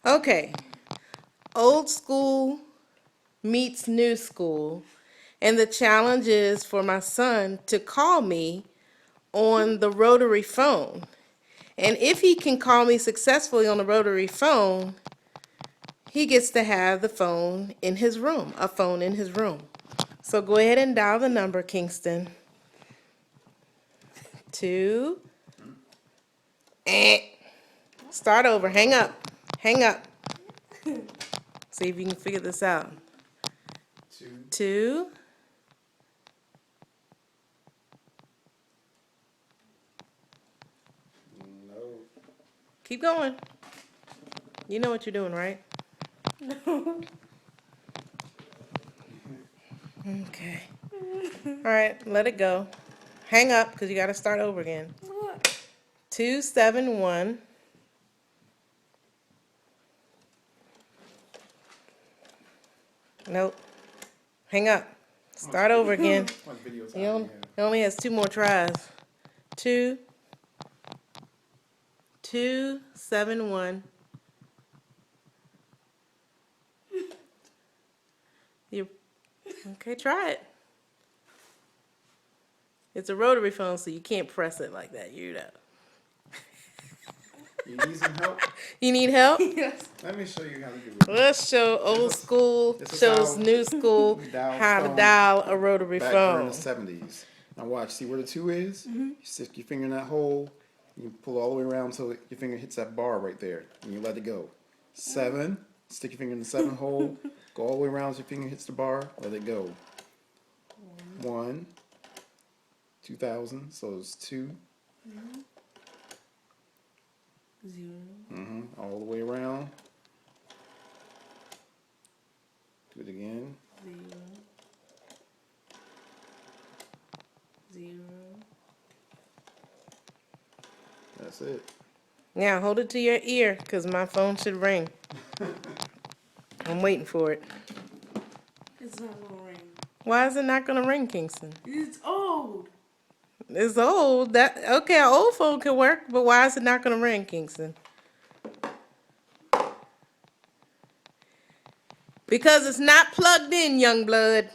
Okay. Old school meets new school. And the challenge is for my son to call me on the rotary phone. And if he can call me successfully on the rotary phone, he gets to have the phone in his room, a phone in his room. So go ahead and dial the number, Kingston. 2. Start over. Hang up. Hang up. See if you can figure this out. 2. No. Keep going. You know what you're doing, right? No. Okay. All right, let it go. Hang up because you got to start over again. 271. Nope. Hang up. Start over again. What video time He do you only, have? he only has 2 more tries. 271. You okay? Try it. It's a rotary phone, so you can't press it like that. You know. You need some help? You need help? Yes. Let me show you how to do it. Let's show old school, this is shows how new school we dialed how to phones dial a rotary Back during phone. the 70s. Now watch, see where the 2 is? You stick your finger in that hole, you pull all the way around until your finger hits that bar right there, and you let it go. 7, stick your finger in the 7 hole, go all the way around until your finger hits the bar, let it go. 1, 2000, so it's 2. 0. All the way around. Do it again. 0. 0. That's it. Now hold it to your ear, cause my phone should ring. I'm waiting for it. It's not gonna ring. Why is it not gonna ring, Kingston? It's old. It's old. That okay? An old phone can work, but why is it not gonna ring, Kingston? Because it's not plugged in, young blood.